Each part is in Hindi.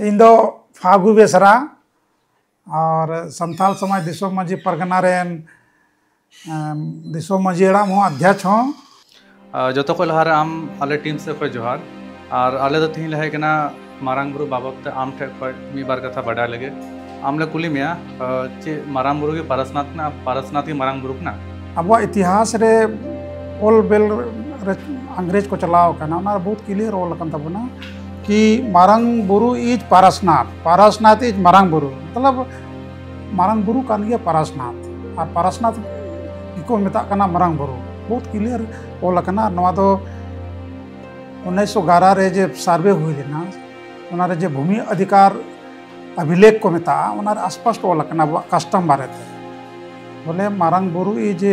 इन दो फागु बेसरा और संथाल समाज दिसोम मांझी परगना रेन दिसोम मांझी एड़ाम हो अध्यक्ष हो जो तो को लहार आम आले टीम से को जोहार और आले तो तीन लहे केना मारांग बुरु बाबत आम ठे को मी बार कथा बड़ा लगे आमले कुली मिया चे मारांग बुरु के पारसनाथ की मारांग बुरु ना अब इतिहास रे ओल बेल अंग्रेज को चलाओ करना बहुत क्लियर ओल तबना कि मारांग बुरु इज पारसनाथ इज मारांग बुरु मतलब मारांग बुरु कान गया पारसनाथ और पारसनाथ को मेता करना मारांग बुरु बहुत क्लियर ओल करना नवा तो 1911 रे जे सर्वे हुई लेना उनारे जे भूमि अधिकार अभिलेख को मेता उनारे स्पष्ट ओल करना कस्टम बारे थे बोले मारांग बुरु इज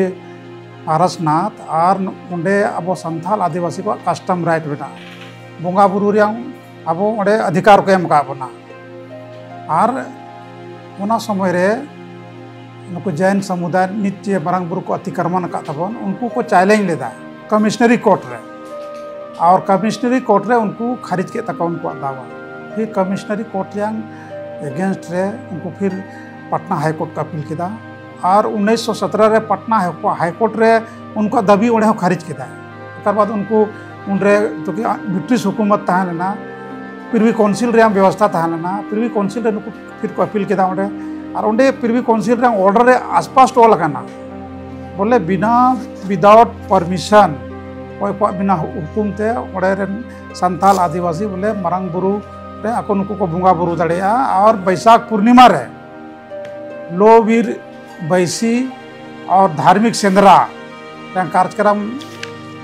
पारसनाथ और उंडे अब संथाल आदिवासी को कस्टम राइट बेटा बोंगा बुरु रियांग अब उंडे अधिकार को एम का बना और उना समय रे उनको जैन समुदाय नित्य मारांग बुरु को अतिक्रमण का तबन उनको को चैलेंज लेदा कमिश्नरी कोर्ट रे और कमिश्नरी कोर्ट रे उनको खारिज के तक उनको दावा फिर कमिश्नरी कोर्ट रियांग अगेंस्ट रे उनको फिर पटना हाई कोर्ट का अपील किया और 1917 रे पटना हाई कोर्ट रे उनका दबी उड़े खारिज किया उसके बाद उनको उनरे तो कि ब्रिटिश हुकूमत तहना प्रिवी काउंसिल रे व्यवस्था तहना प्रिवी काउंसिल रे उनको फिर को अपील किया उड़े और उंडे प्रिवी काउंसिल रे ऑर्डर रे आसपास टोल करना बोले बिना विदाउट परमिशन कोई बिना हुकुम ते उड़े रे संथाल आदिवासी बोले मारांग बुरु रे आको नुको को बुंगा बुरु दड़िया और बैसाख पूर्णिमा रे लोवीर बैसी और धार्मिक सेंद्रा कार्यक्रम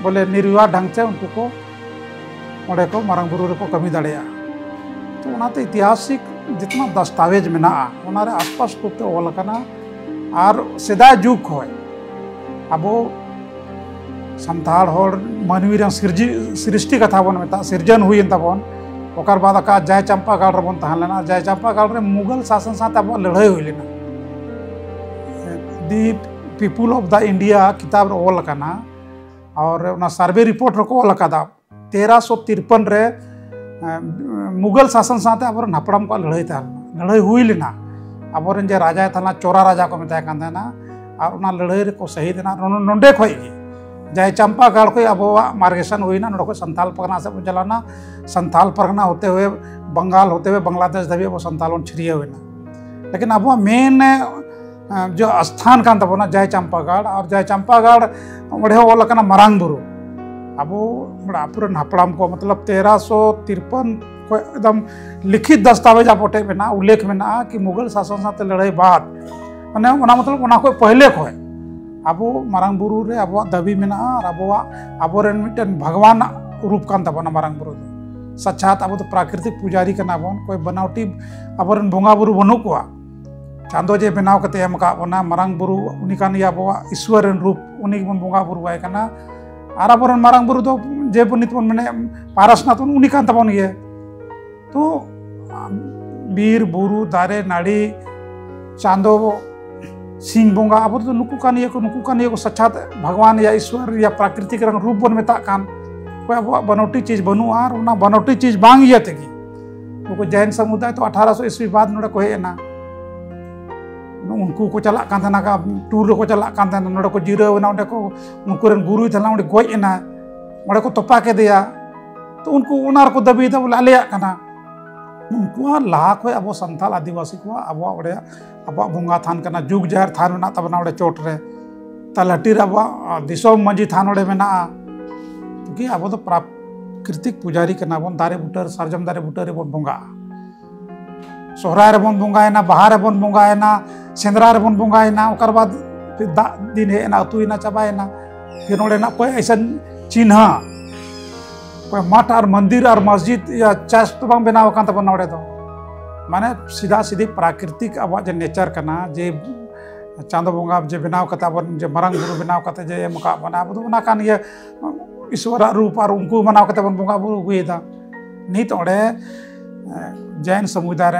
बोले निर्विवाद ढंग से उनको को ओडे को मारांग बुरु को कमी दड़िया तो उनाते ऐतिहासिक जितना दस्तावेज में ना उनारे आसपास रूप से ओल करना और सेदा जुग हो अब संथाल होड़ मानवी सृष्टि कथा बन मेता सिरजन हुई तबन ओकर बाद का जय चंपा गाड़ रबन तहन लेना जय चंपा गाड़ रे मुगल शासन साथ अब लड़ाई हुई लेना दी पीपुल ऑफ द इंडिया किताब ओल करना और उना सर्वे रिपोर्ट रको ओल कदा 1353 रे मुगल शासन साथ अब हपड़म को लड़ाई हुई लेना अब जे राजा था चोरा राजा को मेता ना और उना लड़ाई रे को शहीद ना नोंडे खोई जय चंपा गाड़ को अब मार्गेशन हुई ना नोडे संथाल परगना से चलाना संथाल परगना होते हुए बंगाल होते हुए बांग्लादेश धबी वो संथाल छिड़िए हुए ना लेकिन अब मेन जो स्थान कान तबना जय चंपा गाड़ और जय चंपा गाड़ ओढ़े ओल करना मारांग बुरु अब पुरन हपड़ाम को मतलब 1353 को एकदम लिखित दस्तावेज आप में उल्लेख में कि मुगल शासन साथ लड़ाई बाद मैंने मतलब उना को पहले को अब मारांग बुरु रे अब दबी में और अब मिटन भगवान रूप कान तबना मारांग बुरु सच्चात अब तो प्राकृतिक पुजारी करना बन कोई बनावटी अब बोंगा बुरु बनू को चांदो जे बनाव कते एम का बना मारांग बुरु उनी कान अब ईश्वर रूप उनी बन बोंगा बुरु आय कना और अब मारांग बुरु तो जे नित बन मैंने पारसनाथ उनी कान तबन ये तो बीर बुरु दारे नाड़ी चांदो सिंह बोंगा अब तो नुकु कान ये को सच्चात भगवान या ईश्वर या प्राकृतिक रंग रूप बन मेता कान कोई अब बनौटी चीज बनू और उना बनौटी चीज बांग ये तेगी उनको जैन समुदाय तो 1800 ईस्वी बाद नोडे को हेना उनको को चला कांतना का टूर को चला कांतना नोडे को जीरो ना उंडे को उनको रन गुरु थला उंडे गोय एना उंडे को तोपा के दिया तो उनको उनार को दबी था बोले आलेया कना उनको लाख हो अब संथाल आदिवासी को अब उड़े अब बोंगा थान करना जुग जहर थान ना तब ना उड़े चोट रे तलहटी अब दिसोम मंजी थान उड़े में ना क्योंकि अब तो प्राकृतिक पुजारी करना बन दारे बुटर सरजम दारे बुटर बन बोंगा सोहराय रे बन बोंगायना बाहर रे बन बोंगायना सेंद्रा रे बन बोंगायना ओकर बाद फिर दिन है ना अतुना चाबायना फिर नोड़े ना कोई ऐसा चिन्ह कोई मठ और मंदिर और मस्जिद या चर्च तो बंग बनाव कान तब नोड़े तो माने सीधा सीधी प्राकृतिक अब जे नेचर करना जे चांदो बोंगा जे बनाव कता बन जे मारांग बुरु बनाव कता जे एम का बना अब उना कान ये ईश्वर रूप और उनको बनाव कता बन बोंगा बुरु हुई था नित ओड़े जैन समुदाय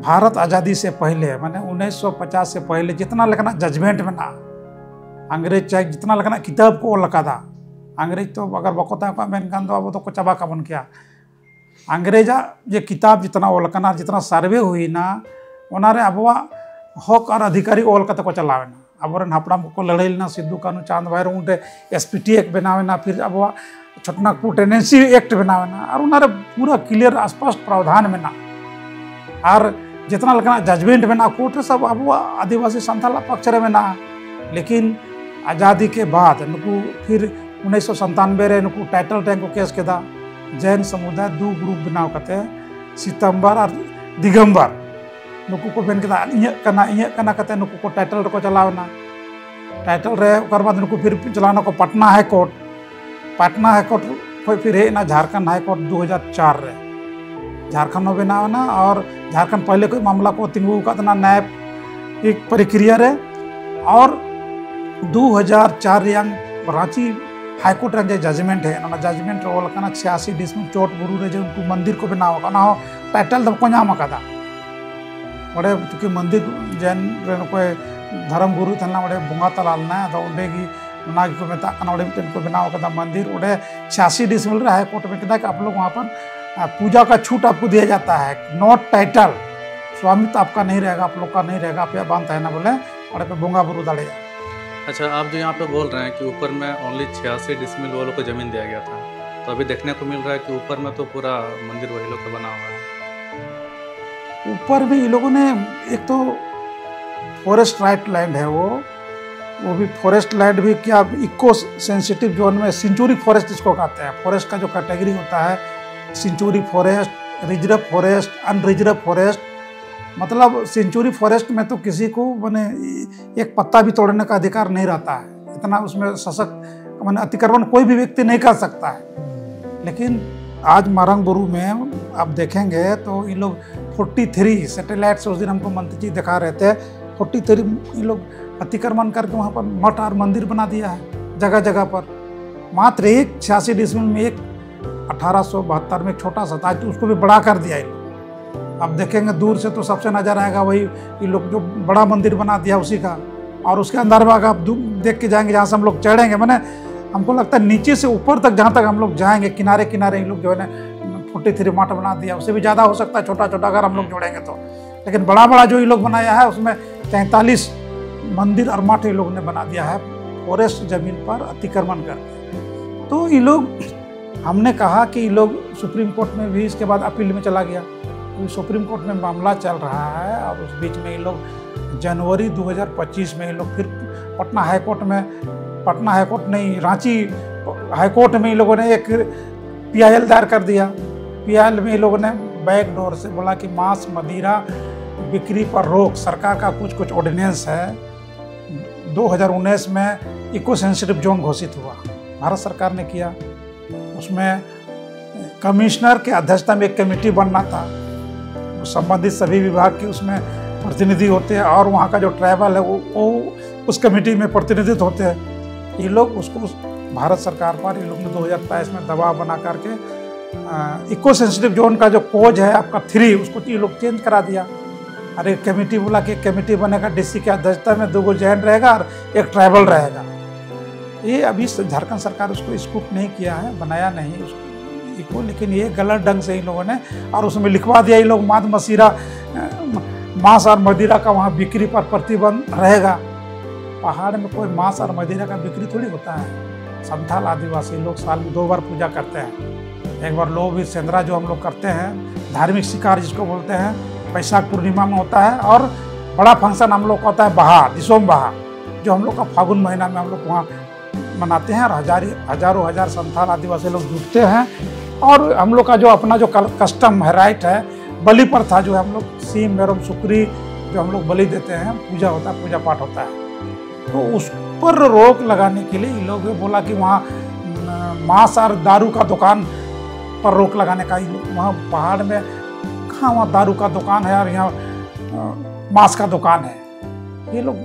भारत आज़ादी से पहले माने 1950 से पहले जितना लेकिन जजमेंट में ना अंग्रेज चाहे जितना लेकिन किताब को लगा था अंग्रेज तो अगर बकोता का मेन कान दो अब तो को चबा का बन किया अंग्रेजा ये किताब जितना ओलकना जितना सर्वे हुई ना उनारे अबवा हक और अधिकारी ओल कते को चलावेना अबरन हपड़ाम को लड़ाईना सिद्धू कानू चांद भैरव उनटे एसपीटी एक्ट बनावेना फिर अबवा छोटनागपुर टेनेंसी एक्ट बनावेना और उनारे पूरा क्लियर स्पष्ट प्रावधान में ना और जितना लकना जजमेंट में ना कोर्ट सब अबवा आदिवासी संथाल पक्ष में ना। लेकिन आज़ादी के बाद नुकू फिर 1997 रे नुकू टाइटल टैंक को केस केदा जैन समुदाय 2 ग्रुप बनाव कते सितंबर और दिगंबर नुकू को बेन केदा इय कना कते नुकू को टाइटल को चलावना टाइटल रे ओकर बाद नुकू फिर चलाना को पटना हाई कोर्ट फिर हेना झारखंड हाई कोर्ट 2004 रे झारखंड में बनावना और झारखंड पहले कोई मामला को तिंगू का न्याय एक प्रक्रिया रे और 2004 रियांग रांची हाईकोर्ट रे जजमेंट है ना जजमेंट रे ओलकना 86 डिसमिल चोट बुरु रे जो उनको मंदिर को बनाव कना हो टाइटल दब को नाम कदा बड़े चूंकि मंदिर जैन रे कोई धर्म गुरु थना बड़े बोंगा तलाल ना तो उडे की ना को मेता कना बड़े मिटन को बनाव कदा मंदिर उडे 86 डिसमिल रे हाईकोर्ट में कदा कि आप लोग वहां पर पूजा का छूट आपको दिया जाता है नॉट टाइटल स्वामित्व आपका नहीं रहेगा आप लोग का नहीं रहेगा आप यह बांधता है ना बोले बड़े पे बोंगा बुरु दाड़े। अच्छा आप जो यहाँ पे बोल रहे हैं कि ऊपर में ओनली 86 डिसमिल वालों को ज़मीन दिया गया था तो अभी देखने को मिल रहा है कि ऊपर में तो पूरा मंदिर वही लोग का बना हुआ है। ऊपर भी इन लोगों ने एक तो फॉरेस्ट राइट लैंड है वो भी फॉरेस्ट लैंड भी क्या इको सेंसिटिव जोन में सेंचुरी फॉरेस्ट जिसको कहते हैं फॉरेस्ट का जो कैटेगरी होता है sanctuary forest reserve forest unreserved forest मतलब सेंचुरी फॉरेस्ट में तो किसी को मैंने एक पत्ता भी तोड़ने का अधिकार नहीं रहता है इतना उसमें सशक्त मैंने अतिक्रमण कोई भी व्यक्ति नहीं कर सकता है। लेकिन आज मारंग बुरु में आप देखेंगे तो ये लोग 43 सैटेलाइट से उस दिन हमको मंत्री जी दिखा रहे थे 43 ये लोग अतिक्रमण करके वहाँ पर मठ और मंदिर बना दिया है जगह जगह पर मात्र एक 86 डिसमिल में एक 1872 में एक छोटा सा था उसको भी बड़ा कर दिया है। अब देखेंगे दूर से तो सबसे नजर आएगा वही ये लोग जो बड़ा मंदिर बना दिया उसी का और उसके अंदर में आप देख के जाएंगे जहाँ से हम लोग चढ़ेंगे मैंने हमको लगता है नीचे से ऊपर तक जहाँ तक हम लोग जाएंगे किनारे किनारे ये लोग जो है ना 43 मठ बना दिया उससे भी ज़्यादा हो सकता है छोटा छोटा अगर हम लोग जोड़ेंगे तो लेकिन बड़ा बड़ा जो ये लोग बनाया है उसमें 43 मंदिर और मठ ये लोग ने बना दिया है फॉरेस्ट जमीन पर अतिक्रमण करके। तो ये लोग हमने कहा कि ये लोग सुप्रीम कोर्ट में भी इसके बाद अपील में चला गया सुप्रीम कोर्ट में मामला चल रहा है और उस बीच में ये लोग जनवरी 2025 में ये लोग फिर पटना हाईकोर्ट नहीं रांची हाईकोर्ट में ये लोगों ने एक PIL दायर कर दिया। PIL में ये लोगों ने बैक डोर से बोला कि मांस मदिरा बिक्री पर रोक सरकार का कुछ ऑर्डिनेंस है 2019 में इको सेंसिटिव जोन घोषित हुआ भारत सरकार ने किया उसमें कमिश्नर के अध्यक्षता में एक कमेटी बनना था संबंधित सभी विभाग के उसमें प्रतिनिधि होते हैं और वहाँ का जो ट्राइबल है वो उस कमेटी में प्रतिनिधित्व होते हैं। ये लोग उसको भारत सरकार पर ये लोग ने 2023 में दबाव बना करके इको सेंसिटिव जोन का जो कोड है आपका 3 उसको ये लोग चेंज करा दिया। अरे कमेटी बोला कि कमेटी बनेगा DC के अध्यक्षता में 2 जैन रहेगा और एक ट्राइबल रहेगा। ये अभी झारखंड सरकार उसको स्कूप नहीं किया है बनाया नहीं उसको को लेकिन ये गलत ढंग से इन लोगों ने और उसमें लिखवा दिया ये लोग मांस और मदिरा का वहाँ बिक्री पर प्रतिबंध रहेगा। पहाड़ में कोई मांस और मदिरा का बिक्री थोड़ी होता है। संथाल आदिवासी लोग साल में 2 बार पूजा करते हैं। एक बार लोभी सेंद्रा जो हम लोग करते हैं धार्मिक शिकार जिसको बोलते हैं वैशाख पूर्णिमा में होता है और बड़ा फंक्शन हम लोग का होता है बहा दिसोम बहा जो हम लोग का फागुन महीना में हम लोग वहाँ मनाते हैं और हजारों हजार संथाल आदिवासी लोग जुटते हैं और हम लोग का जो अपना जो कस्टम है राइट है बलि प्रथा जो है हम लोग सीम मेरम सुकरी जो हम लोग बलि देते हैं पूजा होता है पूजा पाठ होता है तो उस पर रोक लगाने के लिए ये लोग बोला कि वहाँ मांस और दारू का दुकान पर रोक लगाने का वहाँ पहाड़ में कहाँ वहाँ दारू का दुकान है और यहाँ मांस का दुकान है। ये लोग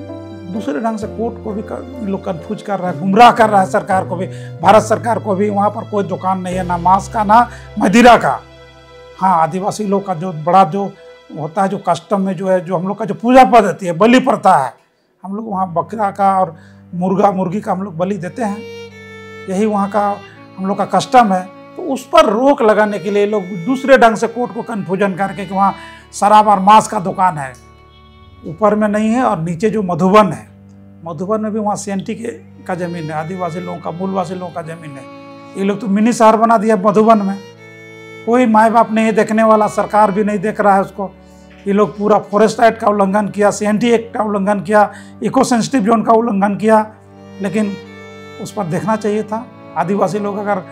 दूसरे ढंग से कोर्ट को भी लोग कन्फ्यूज कर रहा है गुमराह कर रहा है सरकार को भी भारत सरकार को भी। वहाँ पर कोई दुकान नहीं है ना मांस का ना मदिरा का। हाँ आदिवासी लोग का जो बड़ा जो होता है जो कस्टम में जो है जो हम लोग का जो पूजा पद्धति है बलि प्रथा है हम लोग वहाँ बकरा का और मुर्गा मुर्गी का हम लोग बलि देते हैं। यही वहाँ का हम लोग का कस्टम है। तो उस पर रोक लगाने के लिए लोग दूसरे ढंग से कोर्ट को कन्फ्यूजन करके कि वहाँ शराब और मांस का दुकान है, ऊपर में नहीं है, और नीचे जो मधुबन है, मधुबन में भी वहाँ CNT का ज़मीन है, आदिवासी लोगों का, मूलवासी लोगों का ज़मीन है। ये लोग तो मिनी शहर बना दिया मधुबन में, कोई माँ बाप नहीं देखने वाला, सरकार भी नहीं देख रहा है उसको। ये लोग पूरा फॉरेस्ट एक्ट का उल्लंघन किया, CNT एक्ट का उल्लंघन किया, इको सेंसिटिव जोन का उल्लंघन किया, लेकिन उस पर देखना चाहिए था। आदिवासी लोग अगर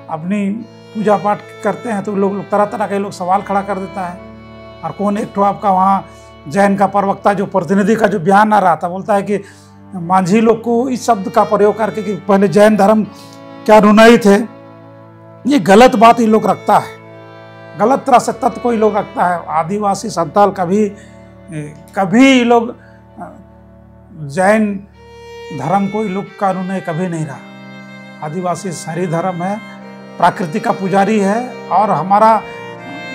अपनी पूजा पाठ करते हैं तो लोग तरह तरह के लोग सवाल खड़ा कर देता है। और कौन एक ठो आपका वहाँ जैन का प्रवक्ता जो प्रतिनिधि का जो बयान आ रहा था, बोलता है कि मांझी लोग को इस शब्द का प्रयोग करके कि पहले जैन धर्म क्या अनुयायी थे, ये गलत बात ये लोग रखता है, गलत तरह से तत्व को ये लोग रखता है। आदिवासी संताल कभी ये लोग जैन धर्म को ये लोग का अनुयायी कभी नहीं रहा। आदिवासी सारी धर्म है, प्रकृति का पुजारी है, और हमारा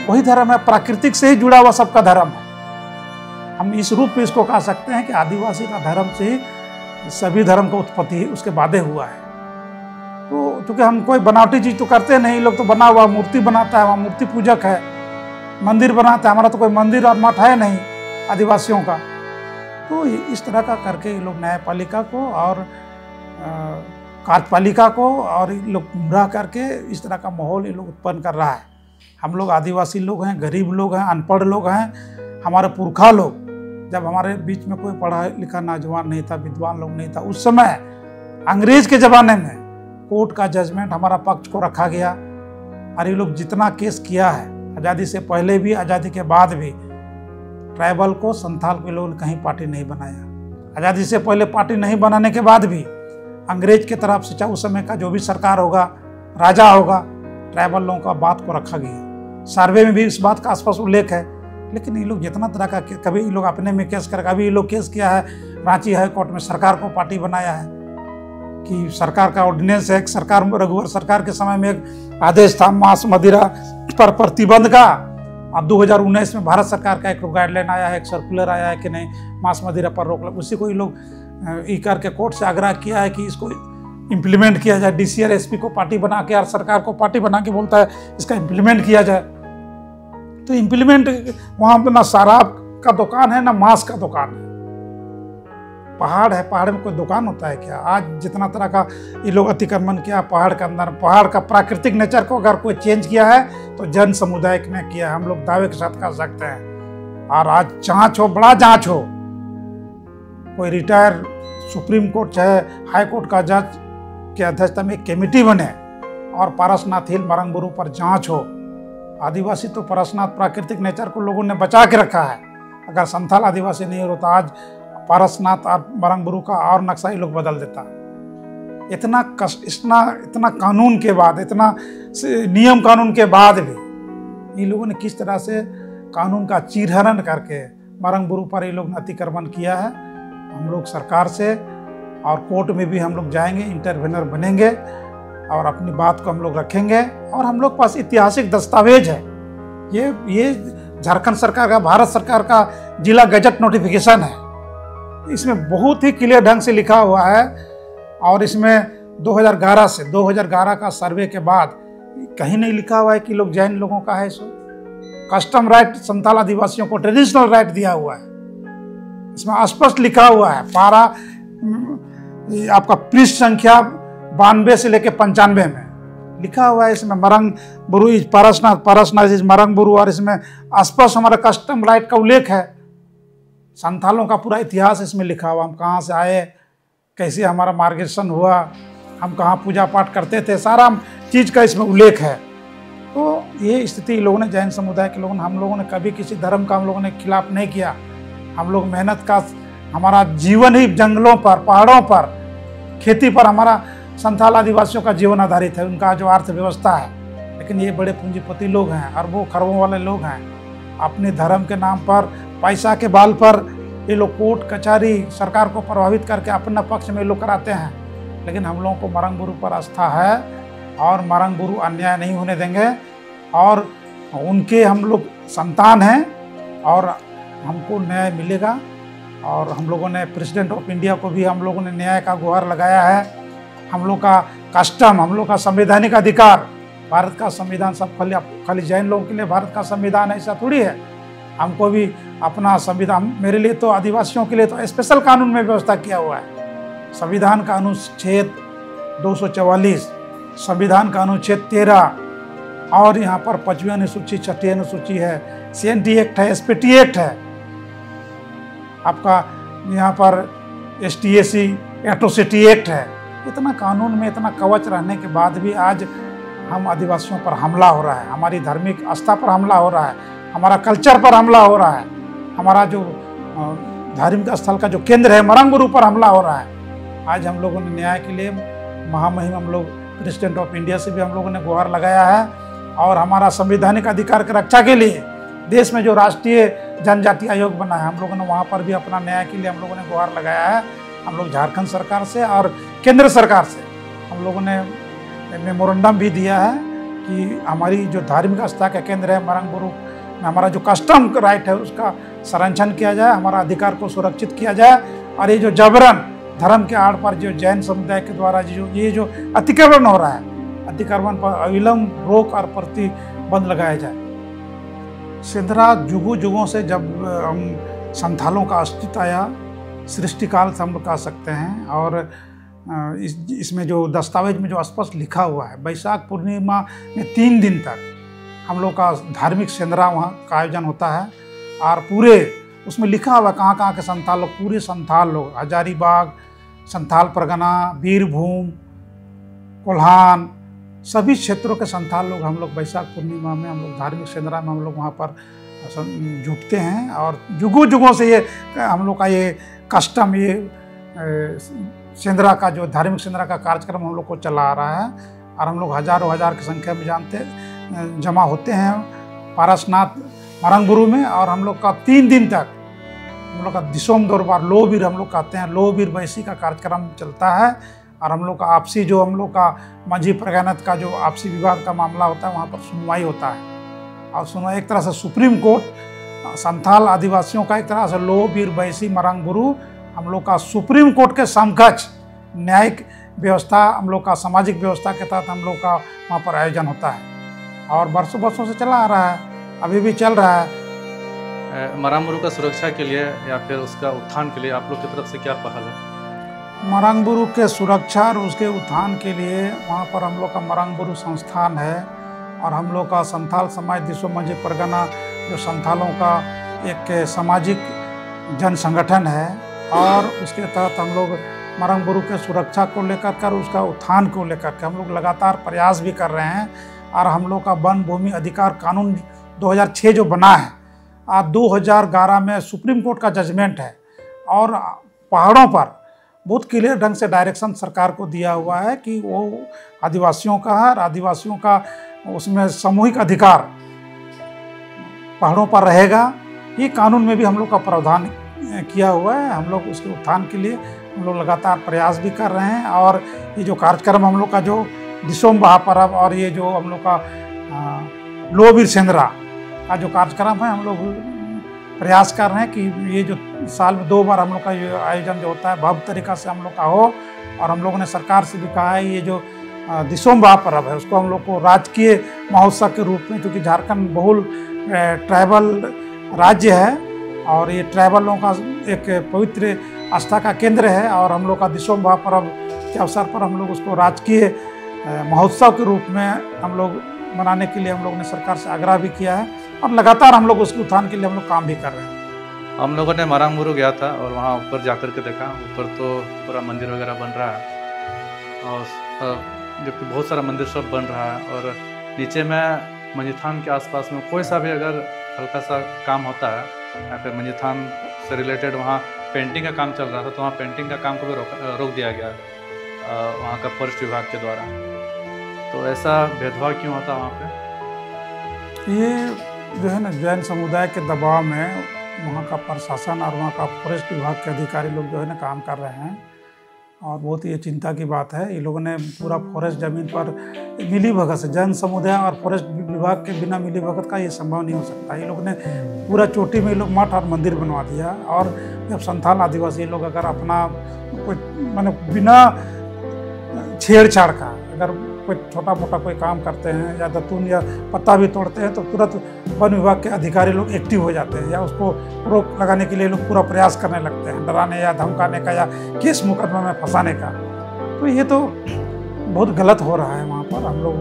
वही धर्म है, प्राकृतिक से ही जुड़ा हुआ सबका धर्म है। हम इस रूप में इसको कह सकते हैं कि आदिवासी का धर्म से ही सभी धर्म का उत्पत्ति उसके बादे हुआ है। तो चूँकि हम कोई बनावटी चीज़ तो करते नहीं, लोग तो बना हुआ मूर्ति बनाता है, वहाँ मूर्ति पूजक है, मंदिर बनाता है। हमारा तो कोई मंदिर और मठ है नहीं आदिवासियों का। तो इस तरह का करके ये लोग न्यायपालिका को और कार्यपालिका को और ये लोग गुमराह करके इस तरह का माहौल ये लोग उत्पन्न कर रहा है। हम लोग आदिवासी लोग हैं, गरीब लोग हैं, अनपढ़ लोग हैं। हमारे पुरखा लोग, जब हमारे बीच में कोई पढ़ा लिखा नौजवान नहीं था, विद्वान लोग नहीं था, उस समय अंग्रेज के ज़माने में कोर्ट का जजमेंट हमारा पक्ष को रखा गया। और ये लोग जितना केस किया है, आज़ादी से पहले भी, आज़ादी के बाद भी, ट्राइबल को, संथाल के लोगों ने कहीं पार्टी नहीं बनाया। आज़ादी से पहले पार्टी नहीं बनाने के बाद भी अंग्रेज की तरफ से, चाहे उस समय का जो भी सरकार होगा, राजा होगा, ट्राइबल लोगों का बात को रखा गया। सर्वे में भी इस बात का स्पष्ट उल्लेख है। लेकिन ये लोग जितना तरह का, कभी ये लोग अपने में केस कर, कभी ये लोग केस किया है रांची हाई कोर्ट में, सरकार को पार्टी बनाया है कि सरकार का ऑर्डिनेंस है। सरकार, रघुवर सरकार के समय में एक आदेश था मांस मदिरा पर प्रतिबंध का, और 2019 में भारत सरकार का एक गाइडलाइन आया है, एक सर्कुलर आया है कि नहीं मांस मदिरा पर रोक लग। उसी को ये लोग ई करके कोर्ट से आग्रह किया है कि इसको इम्प्लीमेंट किया जाए। DCR SP को पार्टी बना के और सरकार को पार्टी बना के बोलता है इसका इम्प्लीमेंट किया जाए। तो इम्प्लीमेंट, वहाँ पर ना शराब का दुकान है ना मांस का दुकान है, पहाड़ है। पहाड़ में कोई दुकान होता है क्या? आज जितना तरह का ये लोग अतिक्रमण किया पहाड़ के अंदर, पहाड़ का प्राकृतिक नेचर को अगर कोई चेंज किया है तो जन समुदाय ने किया है, हम लोग दावे के साथ कह सकते हैं। और आज जांच हो, बड़ा जांच हो, कोई रिटायर सुप्रीम कोर्ट चाहे हाई कोर्ट का जज की अध्यक्षता में एक कमेटी बने और पारसनाथ हिल मरंगबुरु पर जांच हो। आदिवासी तो पारसनाथ प्राकृतिक नेचर को लोगों ने बचा के रखा है। अगर संथाल आदिवासी नहीं होता आज पारसनाथ और मरंगबुरु का और नक्शा ही लोग बदल देता। इतना कानून के बाद, इतना नियम कानून के बाद भी ये लोगों ने किस तरह से कानून का चीरहरण करके मरंगबुरु पर ये लोग ने अतिक्रमण किया है। हम लोग सरकार से और कोर्ट में भी हम लोग जाएंगे, इंटरवेनर बनेंगे और अपनी बात को हम लोग रखेंगे। और हम लोग पास ऐतिहासिक दस्तावेज है, ये झारखंड सरकार का, भारत सरकार का जिला गजट नोटिफिकेशन है। इसमें बहुत ही क्लियर ढंग से लिखा हुआ है। और इसमें 2011 का सर्वे के बाद कहीं नहीं लिखा हुआ है कि लोग जैन लोगों का है। सो कस्टम राइट संथाल आदिवासियों को ट्रेडिशनल राइट दिया हुआ है। इसमें स्पष्ट लिखा हुआ है, पारा आपका पृष्ठ संख्या 92 से लेकर 95 में लिखा हुआ है। इसमें मरंगबुरु पारसनाथ इज मरंगबुरु, और इसमें स्पष्ट हमारा कस्टम राइट का उल्लेख है। संथालों का पूरा इतिहास इसमें लिखा हुआ, हम कहाँ से आए, कैसे हमारा मार्गदर्शन हुआ, हम कहाँ पूजा पाठ करते थे, सारा चीज़ का इसमें उल्लेख है। तो ये स्थिति लोगों ने, जैन समुदाय के लोगों ने, हम लोगों ने कभी किसी धर्म का हम लोगों ने खिलाफ नहीं किया। हम लोग मेहनत का, हमारा जीवन ही जंगलों पर, पहाड़ों पर, खेती पर हमारा संथाल आदिवासियों का जीवन आधारित है, उनका जो अर्थव्यवस्था है। लेकिन ये बड़े पूंजीपति लोग हैं, अरबों खरबों वाले लोग हैं, अपने धर्म के नाम पर, पैसा के बाल पर ये लोग कोर्ट कचहरी सरकार को प्रभावित करके अपना पक्ष में लोग कराते हैं। लेकिन हम लोगों को मरंगबुरु पर आस्था है और मरंगबुरु अन्याय नहीं होने देंगे। और उनके हम लोग संतान हैं और हमको न्याय मिलेगा। और हम लोगों ने प्रेसिडेंट ऑफ इंडिया को भी हम लोगों ने न्याय का गुहार लगाया है। हम लोग का कस्टम, हम लोग का संवैधानिक अधिकार भारत का संविधान सब खाली जैन लोगों के लिए भारत का संविधान ऐसा थोड़ी है। हमको भी अपना संविधान, मेरे लिए तो आदिवासियों के लिए तो स्पेशल कानून में व्यवस्था किया हुआ है। संविधान का अनुच्छेद 244, संविधान का अनुच्छेद 13 और यहाँ पर 5वीं अनुसूची, 6ठी अनुसूची है, CNT एक्ट है, SPT एक्ट है, आपका यहाँ पर STAC एट्रोसिटी एक्ट है। इतना कानून में इतना कवच रहने के बाद भी आज हम आदिवासियों पर हमला हो रहा है, हमारी धार्मिक आस्था पर हमला हो रहा है, हमारा कल्चर पर हमला हो रहा है, हमारा जो धार्मिक स्थल का जो केंद्र है मरंगबुरु पर हमला हो रहा है। आज हम लोगों ने न्याय के लिए महामहिम हम लोग प्रेसिडेंट ऑफ इंडिया से भी हम लोगों ने गुहार लगाया है और हमारा संवैधानिक अधिकार की रक्षा के लिए देश में जो राष्ट्रीय जनजाति आयोग बना है हम लोगों ने वहाँ पर भी अपना न्याय के लिए हम लोगों ने गुहार लगाया है। हम लोग झारखंड सरकार से और केंद्र सरकार से हम लोगों ने मेमोरेंडम भी दिया है कि हमारी जो धार्मिक आस्था का केंद्र है मरंगबुरु में हमारा जो कस्टम राइट है उसका संरक्षण किया जाए, हमारा अधिकार को सुरक्षित किया जाए और ये जो जबरन धर्म के आड़ पर जो जैन समुदाय के द्वारा ये जो अतिक्रमण हो रहा है, अतिक्रमण पर अविलंब रोक और प्रतिबंध लगाया जाए। सिंधरा जुगों जुगों से जब हम संथालों का अस्तित्व आया, सृष्टिकाल से हम लोग कह सकते हैं और इसमें जो दस्तावेज में जो स्पष्ट लिखा हुआ है, बैसाख पूर्णिमा में 3 दिन तक हम लोग का धार्मिक सेंद्रा वहाँ का आयोजन होता है और पूरे उसमें लिखा हुआ कहाँ कहाँ के संथाल लोग, पूरे संथाल लोग, हजारीबाग, संथाल परगना, बीरभूम, कोल्हान, सभी क्षेत्रों के संथाल लोग हम लोग बैसाख पूर्णिमा में हम लोग धार्मिक सेंद्रा में हम लोग वहाँ पर जुटते हैं और जुगों जुगों से ये हम लोग का ये कस्टम, ये सेंद्रा का जो धार्मिक सेंद्रा का कार्यक्रम हम लोग को चला आ रहा है और हम लोग हजारों हजार की संख्या में जमा होते हैं पारसनाथ मरंगबुरु में और हम लोग का 3 दिन तक हम लोग का दिसोम दरबार लोहबीर हम लोग कहते हैं, लोहबीर बैसी का कार्यक्रम चलता है और हम लोग का आपसी जो हम लोग का मंझी प्रगणत का जो आपसी विवाद का मामला होता है वहाँ पर सुनवाई होता है और सुनवाई एक तरह से सुप्रीम कोर्ट संथाल आदिवासियों का एक तरह से लोहबीर बैसी मरंगबुरु हम लोग का सुप्रीम कोर्ट के समकक्ष न्यायिक व्यवस्था हम लोग का सामाजिक व्यवस्था के तहत हम लोग का वहाँ पर आयोजन होता है और बरसों बरसों से चला आ रहा है, अभी भी चल रहा है। मरंगबुरु का सुरक्षा के लिए या फिर उसका उत्थान के लिए आप लोग की तरफ से क्या पहल है? मरंगबुरु के सुरक्षा और उसके उत्थान के लिए वहाँ पर हम लोग का मरंगबुरु संस्थान है और हम लोग का संथाल समाज दिसो मंझी परगना जो संथालों का एक सामाजिक जन संगठन है और उसके तहत हम लोग मरंगबुरु के सुरक्षा को लेकर कर उसका उत्थान को लेकर के हम लोग लगातार प्रयास भी कर रहे हैं और हम लोग का वन भूमि अधिकार कानून 2006 जो बना है और 2011 में सुप्रीम कोर्ट का जजमेंट है और पहाड़ों पर बहुत क्लियर ढंग से डायरेक्शन सरकार को दिया हुआ है कि वो आदिवासियों का है और आदिवासियों का उसमें सामूहिक अधिकार पहाड़ों पर रहेगा। ये कानून में भी हम लोग का प्रावधान किया हुआ है। हम लोग उसके उत्थान के लिए हम लोग लगातार प्रयास भी कर रहे हैं और ये जो कार्यक्रम हम लोग का जो दिसोम महापर्व और ये जो हम लोग का लोहबीर सेंद्रा का जो कार्यक्रम है हम लोग प्रयास कर रहे हैं कि ये जो साल में 2 बार हम लोग का ये आयोजन जो होता है भव्य तरीका से हम लोग का हो और हम लोगों ने सरकार से भी कहा है ये जो दिसोम महापर्व है उसको हम लोग को राजकीय महोत्सव के रूप में, क्योंकि झारखंड बहुल ट्राइबल राज्य है और ये ट्राइबलों का एक पवित्र आस्था का केंद्र है और हम लोग का दिसोम महापर्व के अवसर पर हम लोग उसको राजकीय महोत्सव के रूप में हम लोग मनाने के लिए हम लोग ने सरकार से आग्रह भी किया है और लगातार हम लोग उसके उत्थान के लिए हम लोग काम भी कर रहे हैं। हम लोगों ने मरंगबुरु गया था और वहाँ ऊपर जाकर के देखा, ऊपर तो पूरा मंदिर वगैरह बन रहा है और जबकि बहुत सारा मंदिर सब बन रहा है और नीचे में मंझीथान के आसपास में कोई सा भी अगर हल्का सा काम होता है या फिर मंझीथान से रिलेटेड वहाँ पेंटिंग का काम चल रहा था तो वहाँ पेंटिंग का काम को भी रोक दिया गया वहाँ का फॉरेस्ट विभाग के द्वारा। तो ऐसा भेदभाव क्यों होता वहाँ पे? ये जो है ना जैन समुदाय के दबाव में वहाँ का प्रशासन और वहाँ का फॉरेस्ट विभाग के अधिकारी लोग जो है ना काम कर रहे हैं और बहुत ही चिंता की बात है। ये लोगों ने पूरा फॉरेस्ट ज़मीन पर मिली भगत से जैन समुदाय और फॉरेस्ट विभाग के बिना मिली भगत का ये संभव नहीं हो सकता। ये लोग ने पूरा चोटी में ये लोग मठ और मंदिर बनवा दिया और जब संथाल आदिवासी लोग अगर अपना कोई माने बिना छेड़छाड़ का अगर कोई छोटा मोटा कोई काम करते हैं या दतून या पत्ता भी तोड़ते हैं तो तुरंत वन विभाग के अधिकारी लोग एक्टिव हो जाते हैं या उसको रोक लगाने के लिए लोग पूरा प्रयास करने लगते हैं, डराने या धमकाने का या केस मुकदमा में फंसाने का। तो ये तो बहुत गलत हो रहा है वहाँ पर। हम लोग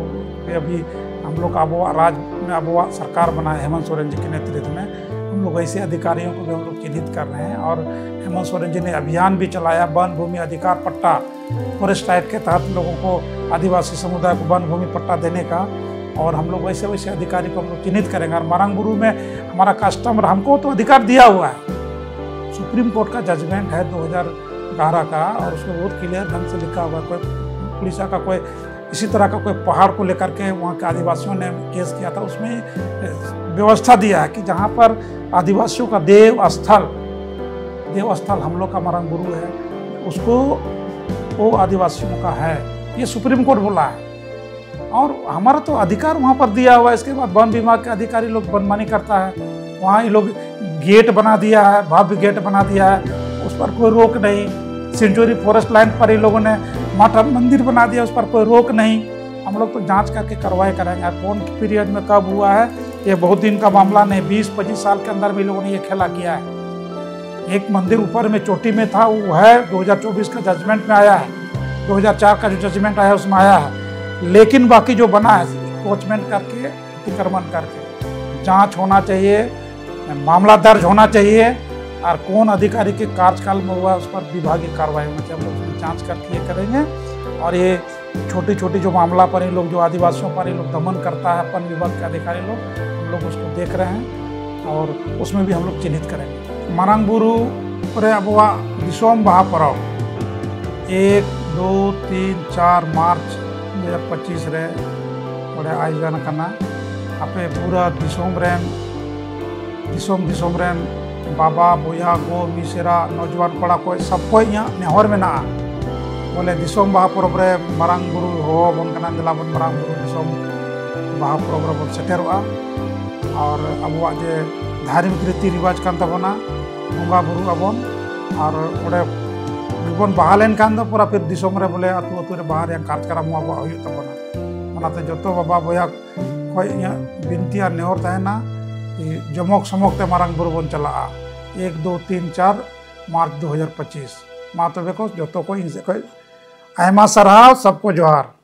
अभी हम लोग आबोआ राज्य में आबोआ सरकार बना है हेमंत सोरेन जी के नेतृत्व में, हम लोग ऐसे अधिकारियों को भी हम लोग चिन्हित कर रहे हैं। और हेमंत सोरेन जी ने अभियान भी चलाया वन भूमि अधिकार पट्टा, फॉरेस्ट एक्ट के तहत लोगों को आदिवासी समुदाय को वन भूमि पट्टा देने का। और हम लोग वैसे वैसे अधिकारी को हम लोग चिन्हित करेंगे। और मारंगबुरु में हमारा कस्टमर हमको तो अधिकार दिया हुआ है, सुप्रीम कोर्ट का जजमेंट है 2011 का और उसमें बहुत क्लियर ढंग से लिखा हुआ है। कोई उड़ीसा का कोई इसी तरह का कोई पहाड़ को लेकर के वहाँ के आदिवासियों ने केस किया था, उसमें व्यवस्था दिया है कि जहाँ पर आदिवासियों का देव स्थल हम लोग का मारंगबुरु है, उसको वो आदिवासियों का है, ये सुप्रीम कोर्ट बोला है। और हमारा तो अधिकार वहाँ पर दिया हुआ है। इसके बाद वन विभाग के अधिकारी लोग मनमानी करता है, वहाँ ये लोग गेट बना दिया है, भव्य गेट बना दिया है, उस पर कोई रोक नहीं। सेंचुरी फॉरेस्ट लाइन पर ही लोगों ने मठ मंदिर बना दिया, उस पर कोई रोक नहीं। हम लोग तो जांच करके कार्रवाई करेंगे। कौन पीरियड में कब हुआ है ये बहुत दिन का मामला नहीं, 20-25 साल के अंदर भी लोगों ने ये खेला किया है। एक मंदिर ऊपर में चोटी में था, वो है 2024 का जजमेंट में आया है, 2004 का जो जजमेंट आया उसमें आया है। लेकिन बाकी जो बना है कोचमेंट करके अतिक्रमण करके, जाँच होना चाहिए, मामला दर्ज होना चाहिए और कौन अधिकारी के कार्यकाल में हुआ उस पर विभागीय कार्रवाई होनी चाहिए। हम लोग उसमें जाँच करके ये करेंगे। और ये छोटी छोटी जो मामला पर ये लोग जो आदिवासियों पर ये लोग दमन करता है वन विभाग के अधिकारी लोग, हम लोग उसको देख रहे हैं और उसमें भी हम लोग चिन्हित करेंगे। मारंगबुरु रे अबुआ दिसोम बाहा परब 1, 2, 3, 4 मार्च 2025 रे बड़े आयोजन करना आपे पूरा दिसोम रेन बाबा बोया गो मिसेरा नौजवान कड़ा को सबको नेहर में बोले दिसोम बाहा परब रे मारंगबुरु हो बन कना दिलाबन मारंगबुरु दिसोम बाहा परब रे बन सेटेरोआ। और अबुआ जे धार्मिक रीति रिवाज कान तबना बंगा बुरु आबन और ओडे बन बाहा लेन कान दो पूरा फिर दिसोम रे बोले अतु अतु रे बाहर या कार्यक्रम अबुआ हुई तबना ओनाते जतो बाबा बोया कोई बिनती और नेहर तहना जमक समक ते मारंगबुरु बन चला 1, 2, 3, 4 मार्च 2025 मा तबे को जतो को इनसे कोई आयमा सरहाव सबको जोहार।